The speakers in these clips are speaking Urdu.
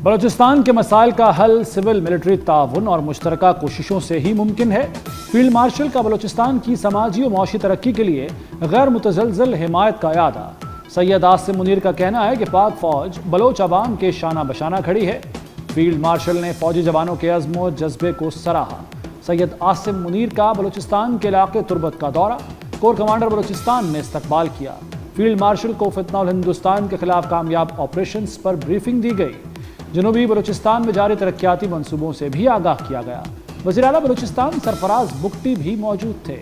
بلوچستان کے مسائل کا حل سول ملٹری تعاون اور مشترکہ کوششوں سے ہی ممکن ہے۔ فیلڈ مارشل کا بلوچستان کی سماجی و معاشی ترقی کے لیے غیر متزلزل حمایت کا اعادہ۔ سید عاصم منیر کا کہنا ہے کہ پاک فوج بلوچ عوام کے شانہ بشانہ کھڑی ہے۔ فیلڈ مارشل نے فوجی جوانوں کے عزم و جذبے کو سراہا۔ سید عاصم منیر کا بلوچستان کے علاقے تربت کا دورہ، کور کمانڈر بلوچستان نے استقبال کیا۔ فیلڈ مارشل کو فتنہ الہندوستان کے خلاف کامیاب آپریشنز پر بریفنگ دی گئی۔ جنوبی بلوچستان میں جاری ترقیاتی منصوبوں سے بھی آگاہ کیا گیا۔ وزیر اعلیٰ بلوچستان سرفراز بگٹی بھی موجود تھے۔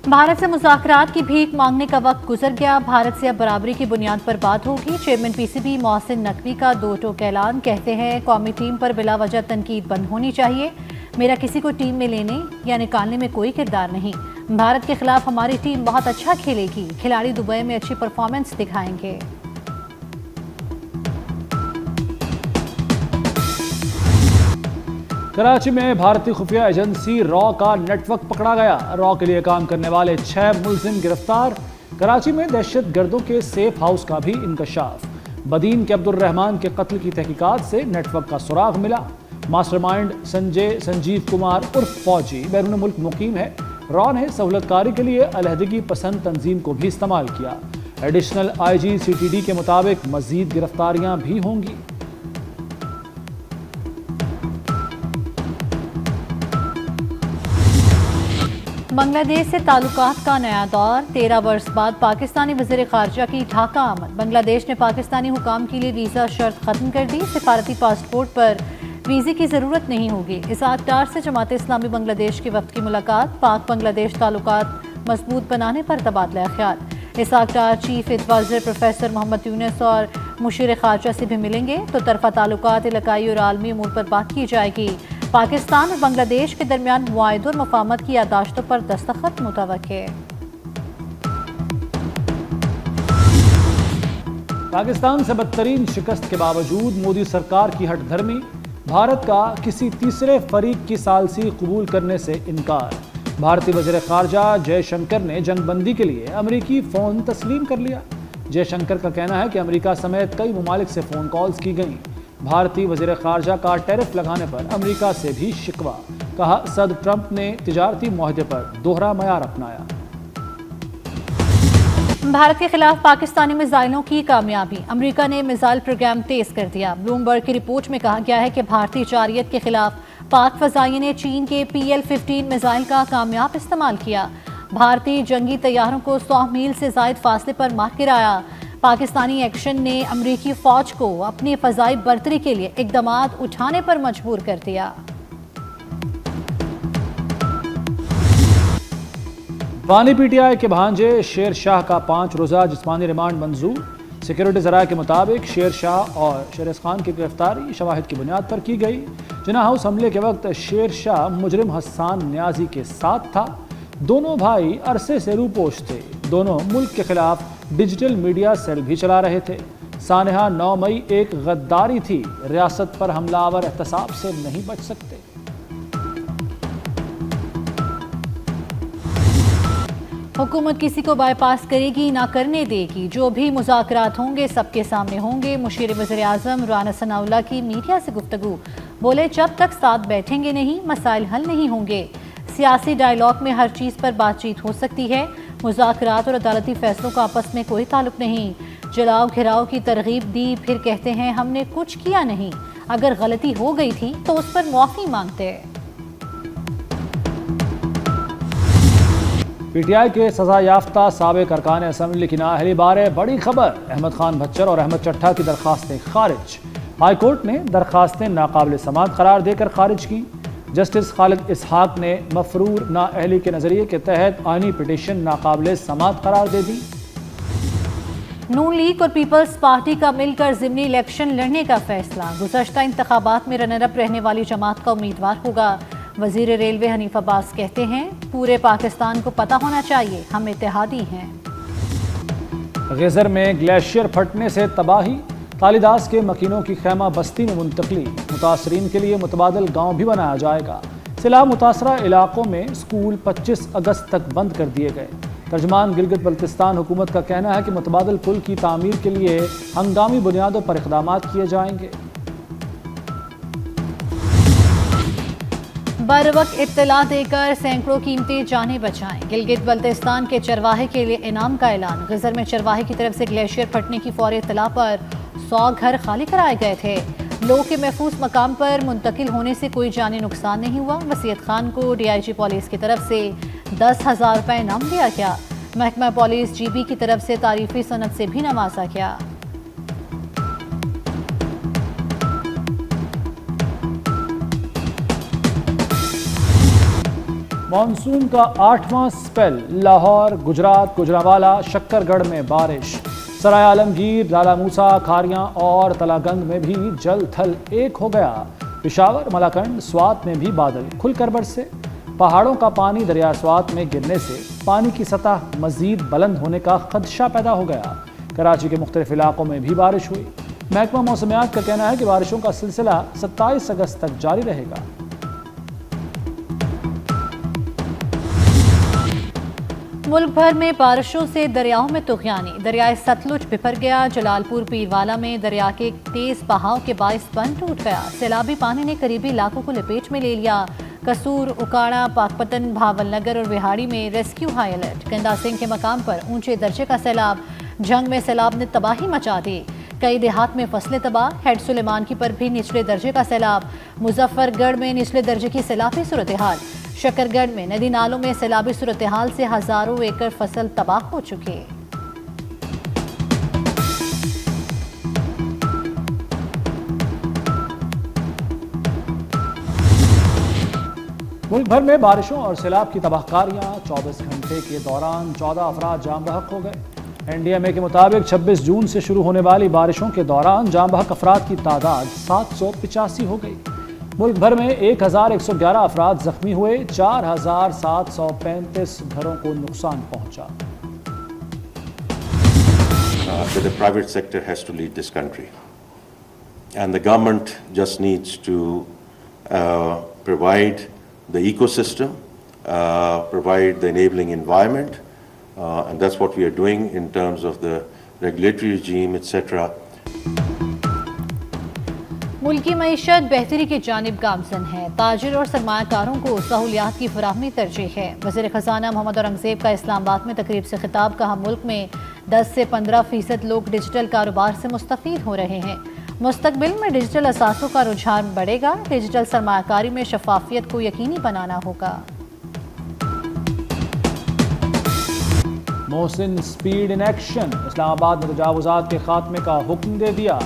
بھارت سے مذاکرات کی بھیک مانگنے کا وقت گزر گیا۔ بھارت سے اب برابری کی بنیاد پر بات ہوگی۔ Chairman P C B Mohsin Naqvi کا دو ٹوک اعلان، کہتے ہیں قومی ٹیم پر بلا وجہ تنقید بند ہونی چاہیے۔ میرا کسی کو ٹیم میں لینے یا نکالنے میں کوئی کردار نہیں۔ بھارت کے خلاف ہماری ٹیم بہت اچھا کھیلے گی۔ کھلاڑی دبئی میں اچھی پرفارمنس دکھائیں گے۔ کراچی میں بھارتی خفیہ ایجنسی را کا نیٹ ورک پکڑا گیا۔ را کے لیے کام کرنے والے 6 ملزم گرفتار۔ کراچی میں دہشت گردوں کے سیف ہاؤس کا بھی انکشاف۔ بدین کے عبد الرحمان کے قتل کی تحقیقات سے نیٹ ورک کا سراغ ملا۔ ماسٹر مائنڈ سنجیو کمار عرف فوجی بیرون ملک مقیم ہے۔ را نے سہولت کاری کے لیے علیحدگی پسند تنظیم کو بھی استعمال کیا۔ Additional I G C T D کے مطابق مزید گرفتاریاں بھی ہوں گی۔ بنگلہ دیش سے تعلقات کا نیا دور، 13 برس بعد پاکستانی وزیر خارجہ کی ڈھاکہ آمد۔ بنگلہ دیش نے پاکستانی حکام کے لیے ویزا شرط ختم کر دی۔ سفارتی پاسپورٹ پر ویزے کی ضرورت نہیں ہوگی۔ اسحاق ڈار سے جماعت اسلامی بنگلہ دیش کے وفد کی ملاقات، پاک بنگلہ دیش تعلقات مضبوط بنانے پر تبادلہ خیال۔ Ishaq Dar chief adviser professor محمد یونس اور مشیر خارجہ سے بھی ملیں گے۔ تو طرفہ تعلقات، علاقائی اور عالمی امور پر بات کی جائے گی۔ پاکستان اور بنگلہ دیش کے درمیان معاہدوں اور مفاہمت کی یادداشتوں پر دستخط متوقع۔ پاکستان سے بدترین شکست کے باوجود مودی سرکار کی ہٹ دھرمی، بھارت کا کسی تیسرے فریق کی ثالثی قبول کرنے سے انکار۔ بھارتی وزیر خارجہ جے شنکر نے جنگ بندی کے لیے امریکی فون تسلیم کر لیا۔ جے شنکر کا کہنا ہے کہ امریکہ سمیت کئی ممالک سے فون کالز کی گئیں۔ بھارتی وزیر خارجہ کا ٹیرف لگانے پر امریکہ سے بھی شکوہ، کہا صدر ٹرمپ نے تجارتی معاہدے پر دوہرا معیار اپنایا۔ بھارت کے خلاف پاکستانی میزائلوں کی کامیابی، امریکہ نے میزائل پروگرام تیز کر دیا۔ بلومبرگ کی رپورٹ میں کہا گیا ہے کہ بھارتی جارحیت کے خلاف پاک فضائیہ نے چین کے PL-15 میزائل کا کامیاب استعمال کیا۔ بھارتی جنگی طیاروں کو 100 میل سے زائد فاصلے پر مار گرایا۔ پاکستانی ایکشن نے امریکی فوج کو اپنی فضائی برتری کے لیے اقدامات اٹھانے پر مجبور کر دیا۔ بانی پی ٹی آئی کے بھانجے شیر شاہ کا 5 روزہ جسمانی ریمانڈ منظور۔ سیکیورٹی ذرائع کے مطابق شیر شاہ اور شیرز خان کی گرفتاری شواہد کی بنیاد پر کی گئی۔ جناح ہاؤس حملے کے وقت شیر شاہ مجرم حسان نیازی کے ساتھ تھا۔ دونوں بھائی عرصے سے روپوش تھے۔ دونوں ملک کے خلاف ڈیجیٹل میڈیا سیل بھی چلا رہے تھے۔ سانحہ 9 مئی ایک غداری تھی۔ ریاست پر حملہ آور احتساب سے نہیں بچ سکتے۔ حکومت کسی کو بائی پاس کرے گی نہ کرنے دے گی۔ جو بھی مذاکرات ہوں گے سب کے سامنے ہوں گے۔ مشیر وزیر اعظم رانا ثناء اللہ کی میڈیا سے گفتگو، بولے جب تک ساتھ بیٹھیں گے نہیں مسائل حل نہیں ہوں گے۔ سیاسی ڈائیلاگ میں ہر چیز پر بات چیت ہو سکتی ہے۔ مذاکرات اور عدالتی فیصلوں کا آپس میں کوئی تعلق نہیں۔ جلاؤ گھراؤ کی ترغیب دی، پھر کہتے ہیں ہم نے کچھ کیا نہیں۔ اگر غلطی ہو گئی تھی تو اس پر معافی مانگتے۔ پی ٹی آئی کے سزا یافتہ سابق ارکان اسمبلی کی نااہلی بارے بڑی خبر، احمد خان بھچر اور احمد چٹھا کی درخواستیں خارج۔ ہائی کورٹ نے درخواستیں ناقابل سماعت قرار دے کر خارج کی۔ جسٹس خالد اسحاق نے مفرور نااہلی کے نظریے کے تحت آئینی پٹیشن ناقابل سماعت قرار دے دی۔ نون لیگ اور پیپلز پارٹی کا مل کر ضمنی الیکشن لڑنے کا فیصلہ، گزشتہ انتخابات میں رنر اپ رہنے والی جماعت کا امیدوار ہوگا۔ وزیر ریلوے حنیف عباس کہتے ہیں پورے پاکستان کو پتہ ہونا چاہیے ہم اتحادی ہیں۔ غیزر میں گلیشیئر پھٹنے سے تباہی، کالیداس کے مکینوں کی خیمہ بستی میں منتقلی، متاثرین کے لیے متبادل گاؤں بھی بنایا جائے گا۔ سیلاب متاثرہ علاقوں میں اسکول 25 اگست تک بند کر دیے گئے۔ ترجمان گلگت بلتستان حکومت کا کہنا ہے کہ متبادل پل کی تعمیر کے لیے ہنگامی بنیادوں پر اقدامات کیے جائیں گے۔ بروقت اطلاع دے کر سینکڑوں قیمتی جانیں بچائیں۔ گلگت بلتستان کے چرواہے کے لیے انعام کا اعلان۔ غزر میں چرواہے کی طرف سے گلیشیئر پھٹنے کی فوری اطلاع پر 100 گھر خالی کرائے گئے تھے۔ لوگوں کے محفوظ مقام پر منتقل ہونے سے کوئی جانی نقصان نہیں ہوا۔ وسیعت خان کو DIG پولیس کی طرف سے 10,000 روپے انعام دیا گیا۔ محکمہ پولیس GB کی طرف سے تعریفی سند سے بھی نوازا گیا۔ مانسون کا 8واں سپیل، لاہور، گجرات، گجرانوالہ، شکر گڑھ میں بارش، سرائے عالمگیر، لالا موسیٰ، کھاریاں اور تلا گنگ میں بھی جل تھل ایک ہو گیا۔ پشاور، ملاکنڈ، سوات میں بھی بادل کھل کر برسے۔ پہاڑوں کا پانی دریا سوات میں گرنے سے پانی کی سطح مزید بلند ہونے کا خدشہ پیدا ہو گیا۔ کراچی کے مختلف علاقوں میں بھی بارش ہوئی۔ محکمہ موسمیات کا کہنا ہے کہ بارشوں کا سلسلہ 27 اگست تک جاری رہے گا۔ ملک بھر میں بارشوں سے دریاؤں میں طغیانی۔ دریائے ستلج بھر گیا۔ جلال پور پیروالا میں دریا کے تیز بہاؤ کے باعث بند ٹوٹ گیا۔ سیلابی پانی نے قریبی علاقوں کو لپیٹ میں لے لیا۔ قصور، اکاڑا، پاکپتن، بھاول نگر اور وہاڑی میں ریسکیو ہائی الرٹ۔ گندا سنگھ کے مقام پر اونچے درجے کا سیلاب۔ جھنگ میں سیلاب نے تباہی مچا دی۔ کئی دیہات میں فصلیں تباہ۔ ہیڈ سلیمان کی پر بھی نچلے درجے کا سیلاب۔ مظفر گڑھ میں نچلے درجے کی سیلابی صورتحال۔ شکر گڑھ میں ندی نالوں میں سیلابی صورتحال سے ہزاروں ایکڑ فصل تباہ ہو چکی۔ ملک بھر میں بارشوں اور سیلاب کی تباہ کاریاں۔ 24 گھنٹے کے دوران 14 افراد جاں بحق ہو گئے۔ NDMA کے مطابق 26 جون سے شروع ہونے والی بارشوں کے دوران جاں بحق افراد کی تعداد 785 ہو گئی۔ ملک بھر میں 1111 افراد زخمی ہوئے۔ 4735 گھروں کو نقصان پہنچا۔ The private sector has to lead this country, and the government just needs to provide the ecosystem, provide the enabling environment, and that's what we are doing in terms of the regulatory regime, etc. ملکی معیشت بہتری کی جانب گامزن ہے۔ تاجر اور سرمایہ کاروں کو سہولیات کی فراہمی ترجیح ہے۔ وزیر خزانہ محمد اورنگزیب کا اسلام آباد میں تقریب سے خطاب۔ کہا ملک میں 10 سے 15% لوگ ڈیجیٹل کاروبار سے مستفید ہو رہے ہیں۔ مستقبل میں ڈیجیٹل اثاثوں کا رجحان بڑھے گا۔ ڈیجیٹل سرمایہ کاری میں شفافیت کو یقینی بنانا ہوگا۔ محسن سپیڈ ان ایکشن، اسلام آباد میں تجاوزات کے خاتمے کا حکم دے دیا۔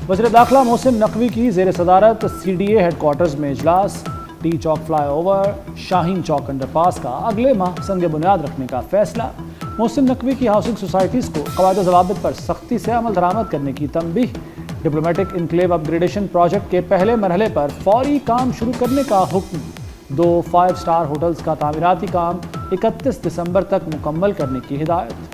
وزیر داخلہ محسن نقوی کی زیر صدارت CDA ہیڈ کوارٹرز میں اجلاس۔ ٹی چوک فلائی اوور، شاہین چوک انڈر پاس کا اگلے ماہ سنگ بنیاد رکھنے کا فیصلہ۔ محسن نقوی کی ہاؤسنگ سوسائٹیز کو قواعد و ضوابط پر سختی سے عمل درآمد کرنے کی تنبیہ۔ ڈپلومیٹک انکلیو اپ گریڈیشن پروجیکٹ کے پہلے مرحلے پر فوری کام شروع کرنے کا حکم۔ 2 5 اسٹار ہوٹلز کا تعمیراتی کام 31 دسمبر تک مکمل کرنے کی ہدایت۔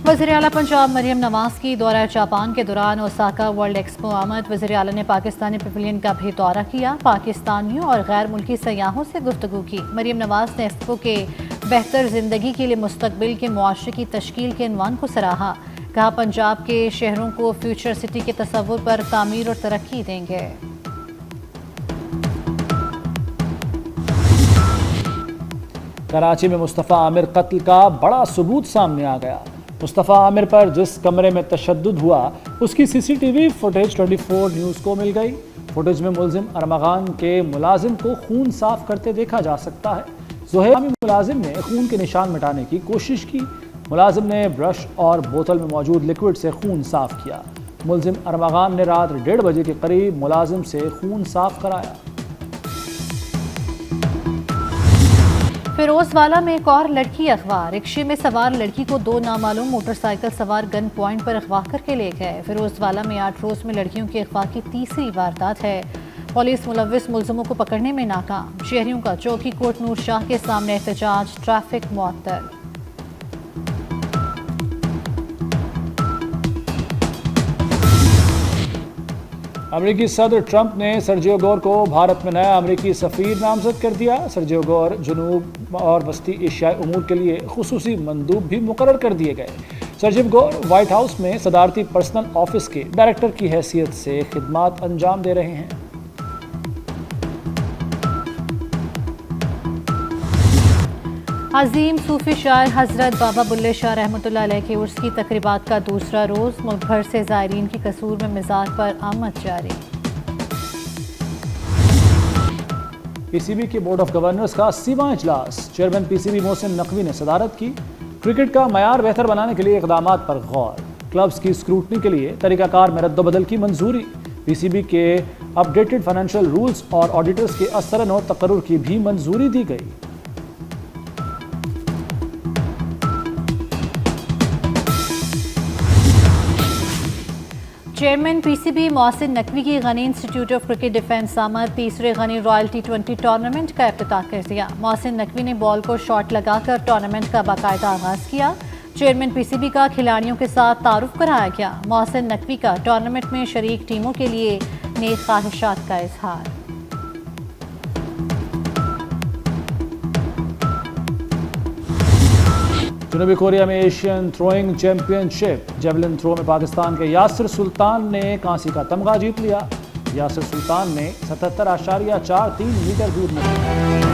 وزیر اعلیٰ پنجاب مریم نواز کی دورہ جاپان کے دوران اوساکا ورلڈ ایکسپو آمد۔ وزیر اعلیٰ نے پاکستانی پیویلین کا بھی دورہ کیا۔ پاکستانیوں اور غیر ملکی سیاحوں سے گفتگو کی۔ مریم نواز نے ایکسپو کے بہتر زندگی کے لیے مستقبل کے معاشرے کی تشکیل کے عنوان کو سراہا۔ کہا پنجاب کے شہروں کو فیوچر سٹی کے تصور پر تعمیر اور ترقی دیں گے۔ کراچی میں مصطفیٰ عامر قتل کا بڑا ثبوت سامنے آ گیا۔ مصطفیٰ عامر پر جس کمرے میں تشدد ہوا اس کی CCTV فوٹیج 24 نیوز کو مل گئی۔ فوٹیج میں ملزم ارمغان کے ملازم کو خون صاف کرتے دیکھا جا سکتا ہے۔ زہیر ملازم نے خون کے نشان مٹانے کی کوشش کی۔ ملازم نے برش اور بوتل میں موجود لیکوڈ سے خون صاف کیا۔ ملزم ارمغان نے رات 1:30 بجے کے قریب ملازم سے خون صاف کرایا۔ فیروز والا میں ایک اور لڑکی اغوا۔ رکشے میں سوار لڑکی کو 2 نامعلوم موٹر سائیکل سوار گن پوائنٹ پر اغوا کر کے لے گئے۔ فیروز والا میں 8 روز میں لڑکیوں کے اغوا کی تیسری واردات ہے۔ پولیس ملوث ملزموں کو پکڑنے میں ناکام۔ شہریوں کا چوکی کوٹ نور شاہ کے سامنے احتجاج، ٹریفک معطل۔ امریکی صدر ٹرمپ نے سرجیو گور کو بھارت میں نیا امریکی سفیر نامزد کر دیا. سرجیو گور جنوب اور وسطی ایشیائی امور کے لیے خصوصی مندوب بھی مقرر کر دیے گئے. سرجیو گور وائٹ ہاؤس میں صدارتی پرسنل آفس کے ڈائریکٹر کی حیثیت سے خدمات انجام دے رہے ہیں. عظیم صوفی شاعر حضرت بابا بلے شاہ رحمۃ اللہ علیہ کے عرس کی تقریبات کا دوسرا روز. ملک بھر سے زائرین کی قصور میں مزار پر آمد جاری. پی سی بی کے بورڈ آف گورنرز کا 80واں اجلاس. Chairman P C B Mohsin Naqvi نے صدارت کی. کرکٹ کا معیار بہتر بنانے کے لیے اقدامات پر غور. کلبز کی اسکروٹنی کے لیے طریقہ کار میں رد و بدل کی منظوری. پی سی بی کے اپ ڈیٹڈ فائنینشیل رولز اور آڈیٹرز کے اثر نو تقرر کی بھی منظوری دی گئی. Chairman P C B Mohsin Naqvi کی غنی انسٹیٹیوٹ آف کرکٹ ڈیفنس آمد تیسرے غنی رائل T20 ٹورنامنٹ کا افتتاح کر دیا. محسن نقوی نے بال کو شاٹ لگا کر ٹورنامنٹ کا باقاعدہ آغاز کیا. چیئرمین پی سی بی کا کھلاڑیوں کے ساتھ تعارف کرایا گیا. محسن نقوی کا ٹورنامنٹ میں شریک ٹیموں کے لیے نیک خواہشات کا اظہار. جنوبی کوریا میں ایشین تھروئنگ چیمپئن شپ جیولن تھرو میں پاکستان کے یاسر سلطان نے کانسی کا تمغہ جیت لیا. یاسر سلطان نے 77.43 میٹر دور میں